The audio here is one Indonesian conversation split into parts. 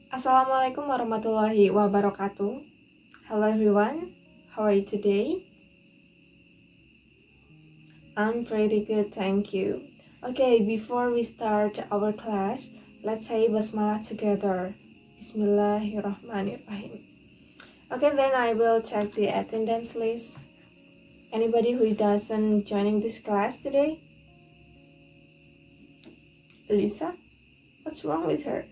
Assalamualaikum warahmatullahi wabarakatuh. Hello everyone, how are you today? I'm pretty good, thank you. Okay, before we start our class, let's say basmalah together. Bismillahirrahmanirrahim. Okay, then I will check the attendance list. Anybody who doesn't joining this class today? Lisa? What's wrong with her?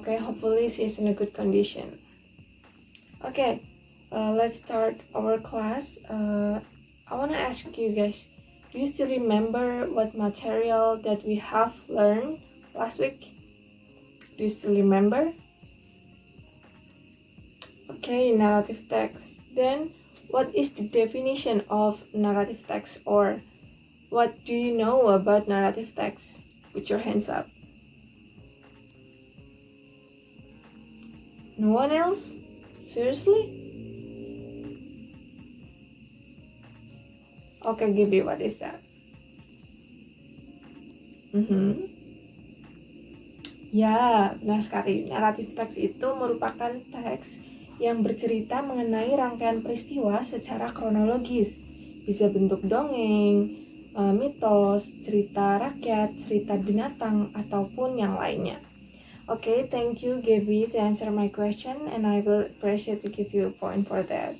Okay, hopefully she's in a good condition. Okay, let's start our class. I want to ask you guys, do you still remember what material that we have learned last week? Do you still remember? Okay, narrative text. Then, what is the definition of narrative text, or what do you know about narrative text? Put your hands up. No one else? Seriously? Okay, Gibi, what is that? Ya, benar sekali. Naratif teks itu merupakan teks yang bercerita mengenai rangkaian peristiwa secara kronologis. Bisa bentuk dongeng, mitos, cerita rakyat, cerita binatang, ataupun yang lainnya. Okay, thank you Gaby to answer my question and I will appreciate to give you a point for that.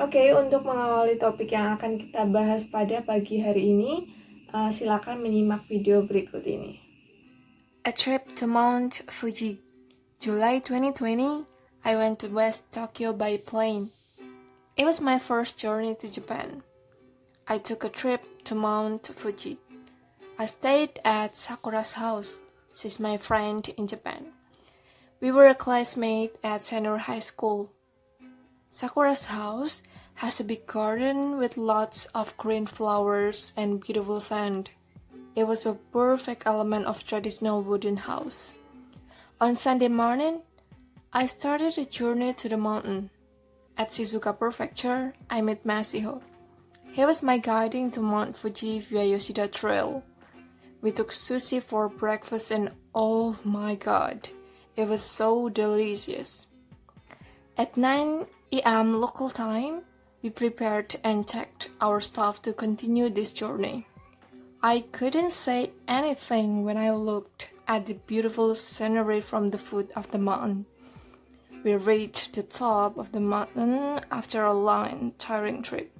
Oke, untuk mengawali topik yang akan kita bahas pada pagi hari ini, silakan menyimak video berikut ini. A trip to Mount Fuji. July 2020, I went to West Tokyo by plane. It was my first journey to Japan. I took a trip to Mount Fuji. I stayed at Sakura's house. She's my friend in Japan. We were a classmate at senior high school. Sakura's house has a big garden with lots of green flowers and beautiful sand. It was a perfect element of traditional wooden house. On Sunday morning, I started a journey to the mountain. At Shizuoka Prefecture, I met Masiho. He was my guiding to Mount Fuji via Yoshida Trail. We took sushi for breakfast and oh my god, it was so delicious. At 9 a.m. local time, we prepared and checked our stuff to continue this journey. I couldn't say anything when I looked at the beautiful scenery from the foot of the mountain. We reached the top of the mountain after a long and tiring trip.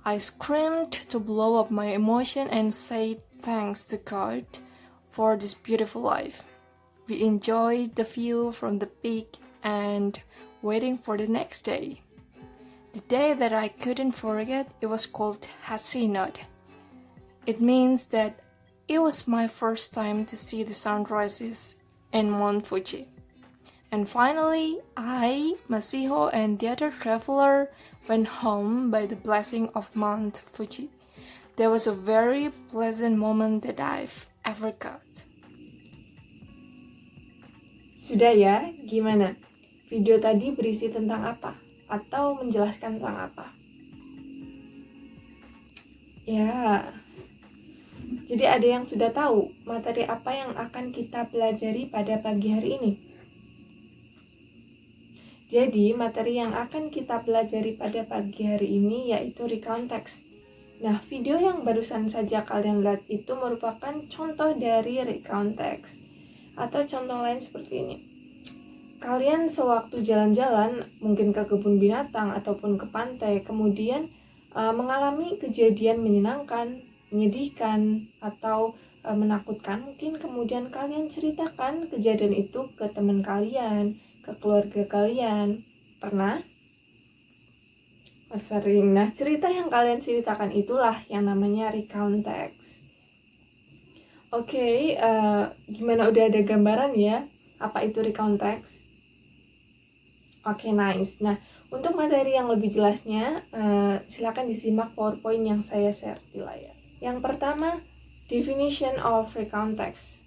I screamed to blow up my emotion and said thanks to God for this beautiful life. We enjoyed the view from the peak and waiting for the next day. The day that I couldn't forget, it was called Hatsuinode. It means that it was my first time to see the sunrises in Mount Fuji. And finally, I, Masiho, and the other traveler went home by the blessing of Mount Fuji. That was a very pleasant moment that I've ever got. Sudah ya, gimana? Video tadi berisi tentang apa? Atau menjelaskan tentang apa? Ya, jadi ada yang sudah tahu materi apa yang akan kita pelajari pada pagi hari ini? Jadi, materi yang akan kita pelajari pada pagi hari ini yaitu recount text. Nah, video yang barusan saja kalian lihat itu merupakan contoh dari recount text. Atau contoh lain seperti ini. Kalian sewaktu jalan-jalan, mungkin ke kebun binatang ataupun ke pantai, kemudian mengalami kejadian menyenangkan, menyedihkan, atau menakutkan, mungkin kemudian kalian ceritakan kejadian itu ke teman kalian, ke keluarga kalian. Pernah? Sering. Nah, cerita yang kalian ceritakan itulah yang namanya recount text. Oke, gimana, udah ada gambaran ya apa itu recount text? Oke, nice. Nah, untuk materi yang lebih jelasnya, silakan disimak PowerPoint yang saya share di layar. Yang pertama, definition of recount text.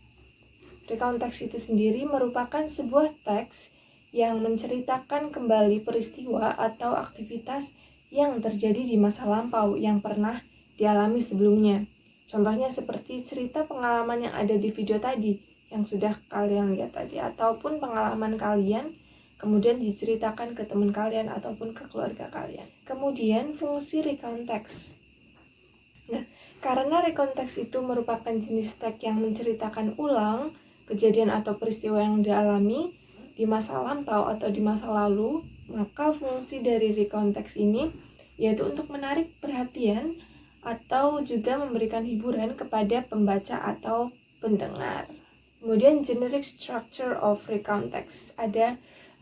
Recount text itu sendiri merupakan sebuah teks yang menceritakan kembali peristiwa atau aktivitas yang terjadi di masa lampau yang pernah dialami sebelumnya. Contohnya seperti cerita pengalaman yang ada di video tadi, yang sudah kalian lihat tadi, ataupun pengalaman kalian kemudian diceritakan ke teman kalian ataupun ke keluarga kalian. Kemudian fungsi recount text. Nah, karena recount text itu merupakan jenis teks yang menceritakan ulang kejadian atau peristiwa yang dialami di masa lampau atau di masa lalu, maka fungsi dari recount text ini yaitu untuk menarik perhatian atau juga memberikan hiburan kepada pembaca atau pendengar. Kemudian generic structure of recount text.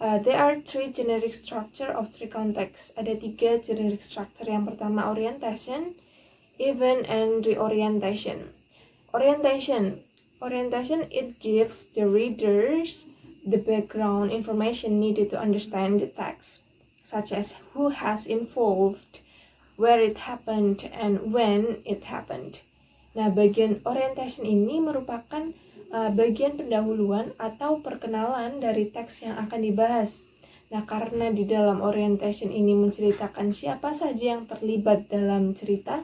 There are three generic structure of recount text. Ada 3 generic structure. Yang pertama orientation, event, and reorientation. Orientation, it gives the readers the background information needed to understand the text, such as who has involved, where it happened, and when it happened. Nah, bagian orientation ini merupakan bagian pendahuluan atau perkenalan dari teks yang akan dibahas. Nah, karena di dalam orientation ini menceritakan siapa saja yang terlibat dalam cerita,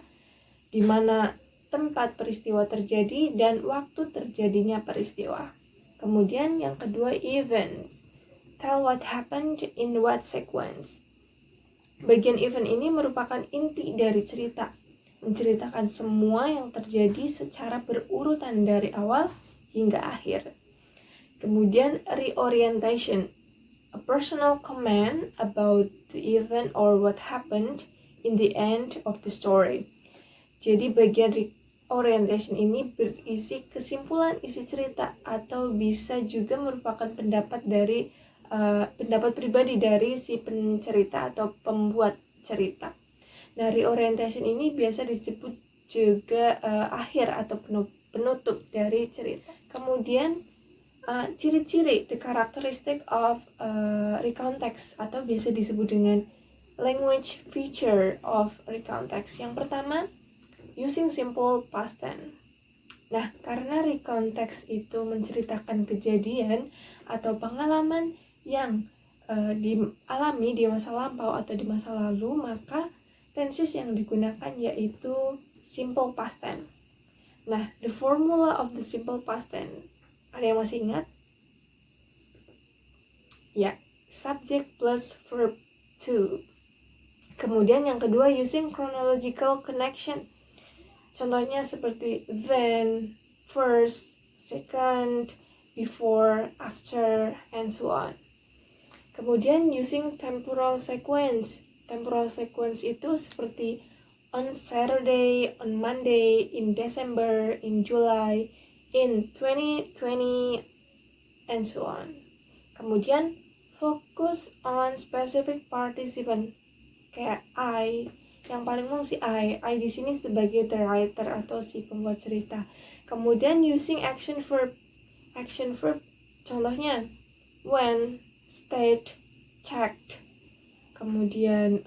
di mana tempat peristiwa terjadi dan waktu terjadinya peristiwa. Kemudian yang kedua, events. Tell what happened in what sequence. Bagian event ini merupakan inti dari cerita, menceritakan semua yang terjadi secara berurutan dari awal hingga akhir. Kemudian reorientation. A personal comment about the event or what happened in the end of the story. Jadi bagian orientation ini berisi kesimpulan isi cerita atau bisa juga merupakan pendapat pribadi dari si pencerita atau pembuat cerita. Nah, reorientation ini biasa disebut juga akhir atau penutup dari cerita. Kemudian ciri-ciri, the characteristic of recount text atau biasa disebut dengan language feature of recount text. Yang pertama, using simple past tense. Nah, karena recount text itu menceritakan kejadian atau pengalaman yang dialami di masa lampau atau di masa lalu, maka tenses yang digunakan yaitu simple past tense. Nah, the formula of the simple past tense, ada yang masih ingat? Ya, subject plus verb to. Kemudian yang kedua, using chronological connection. Contohnya seperti then, first, second, before, after, and so on. Kemudian using temporal sequence. Temporal sequence itu seperti on Saturday, on Monday, in December, in July, in 2020, and so on. Kemudian focus on specific participant, kayak I. Yang paling umum si I di sini sebagai the writer atau si pembuat cerita. Kemudian using action verb, contohnya when, stayed, checked, kemudian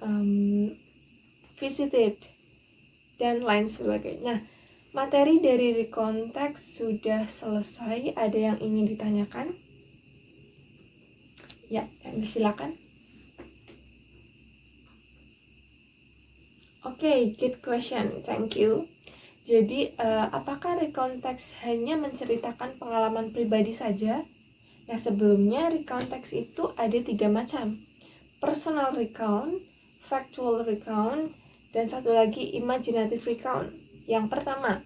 visited, dan lain sebagainya. Nah, materi dari recount text sudah selesai. Ada yang ingin ditanyakan? Ya, silakan. Oke, good question, thank you. Jadi, apakah recount text hanya menceritakan pengalaman pribadi saja? Nah, sebelumnya recount text itu ada 3 macam. Personal recount, factual recount, dan satu lagi imaginative recount. Yang pertama,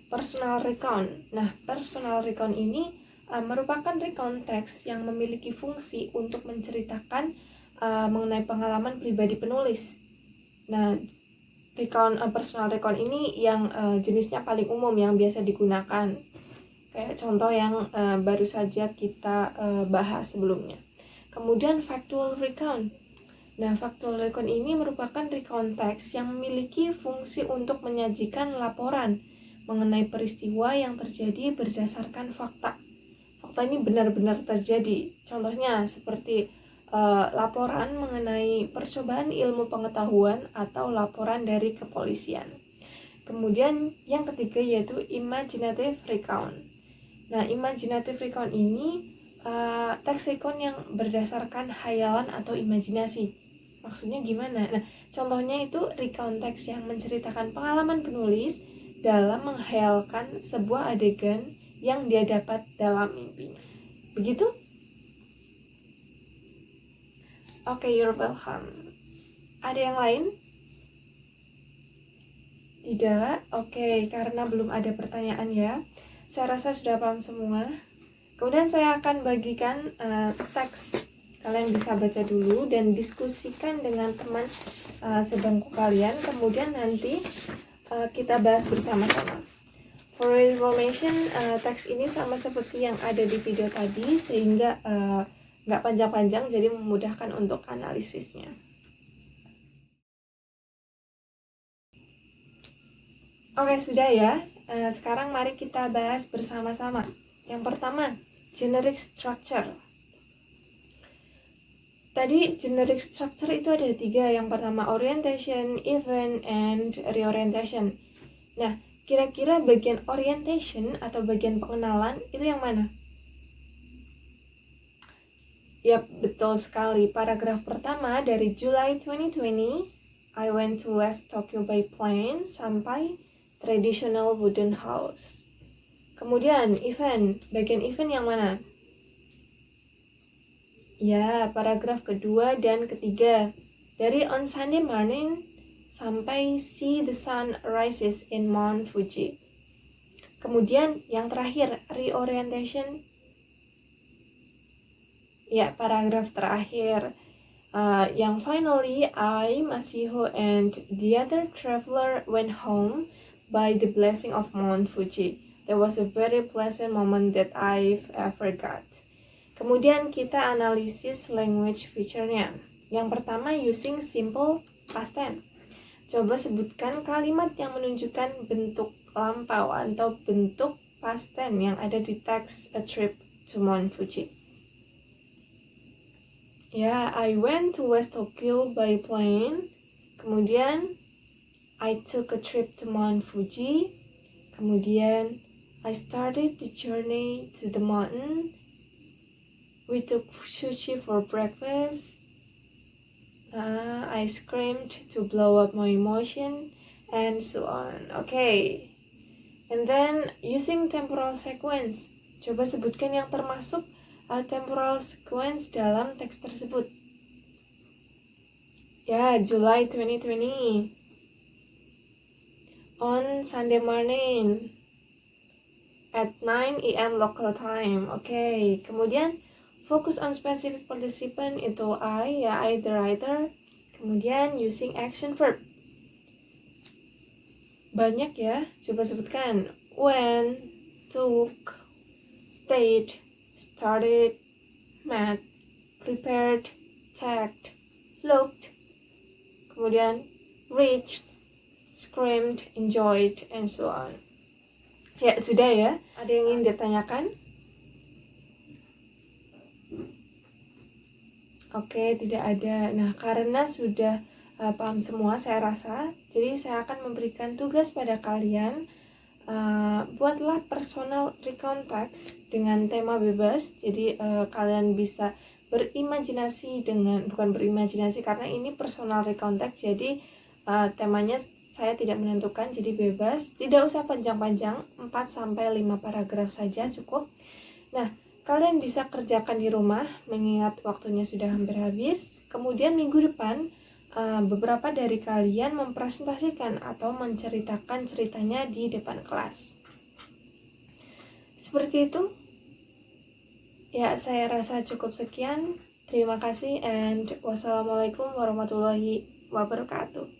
personal recount. Nah, personal recount ini merupakan recount text yang memiliki fungsi untuk menceritakan mengenai pengalaman pribadi penulis. Nah, personal recount ini yang jenisnya paling umum yang biasa digunakan, kayak contoh yang baru saja kita bahas sebelumnya. Kemudian factual recount. Nah, factual recount ini merupakan recount text yang memiliki fungsi untuk menyajikan laporan mengenai peristiwa yang terjadi berdasarkan fakta. Fakta ini benar-benar terjadi. Contohnya seperti laporan mengenai percobaan ilmu pengetahuan atau laporan dari kepolisian. Kemudian yang ketiga yaitu imaginative recount. Nah, imaginative recount ini teks recount yang berdasarkan hayalan atau imajinasi. Maksudnya gimana? Nah, contohnya itu recount teks yang menceritakan pengalaman penulis dalam menghayalkan sebuah adegan yang dia dapat dalam mimpinya. Begitu? Oke, you're welcome. Ada yang lain? Tidak? Oke, karena belum ada pertanyaan ya. Saya rasa sudah paham semua. Kemudian saya akan bagikan teks. Kalian bisa baca dulu dan diskusikan dengan teman sebangku kalian. Kemudian nanti kita bahas bersama-sama. For information, teks ini sama seperti yang ada di video tadi, sehingga nggak panjang-panjang, jadi memudahkan untuk analisisnya. Oke, sudah ya. Sekarang mari kita bahas bersama-sama. Yang pertama, generic structure. Tadi generic structure itu ada 3. Yang pertama orientation, event, and reorientation. Nah, kira-kira bagian orientation atau bagian pengenalan itu yang mana? Yap, betul sekali. Paragraf pertama dari July 2020, I went to West Tokyo by plane sampai traditional wooden house. Kemudian event, bagian event yang mana? Ya, paragraf kedua dan ketiga. Dari on Sunday morning sampai see the sun rises in Mount Fuji. Kemudian yang terakhir, reorientation. Ya, paragraf terakhir. Yang finally, I, Masiho, and the other traveler went home by the blessing of Mount Fuji. That was a very pleasant moment that I've ever got. Kemudian kita analisis language feature-nya. Yang pertama, using simple past tense. Coba sebutkan kalimat yang menunjukkan bentuk lampau atau bentuk past tense yang ada di teks A Trip to Mount Fuji. Ya, I went to West Tokyo by plane. Kemudian, I took a trip to Mount Fuji. Kemudian, I started the journey to the mountain. We took sushi for breakfast. I screamed to blow up my emotion, and so on. Okay. And then, using temporal sequence. Coba sebutkan yang termasuk temporal sequence dalam teks tersebut. Ya, July 2020. On Sunday morning at 9 AM local time. Okay. Kemudian focus on specific participant itu I, ya, I the writer. Kemudian using action verb. Banyak ya, coba sebutkan. When, took, stayed, started, met, prepared, checked, looked, kemudian reached, screamed, enjoyed, and so on. Ya, sudah ya. Ada yang ingin ditanyakan? Oke, tidak ada. Nah, karena sudah paham semua, saya rasa, jadi saya akan memberikan tugas pada kalian. Buatlah personal recount text dengan tema bebas. Jadi kalian bisa berimajinasi bukan berimajinasi karena ini personal recount text. Jadi temanya saya tidak menentukan, jadi bebas. Tidak usah panjang-panjang, 4-5 paragraf saja cukup. Nah, kalian bisa kerjakan di rumah, mengingat waktunya sudah hampir habis. Kemudian minggu depan, beberapa dari kalian mempresentasikan atau menceritakan ceritanya di depan kelas. Seperti itu. Ya, saya rasa cukup sekian. Terima kasih and wassalamualaikum warahmatullahi wabarakatuh.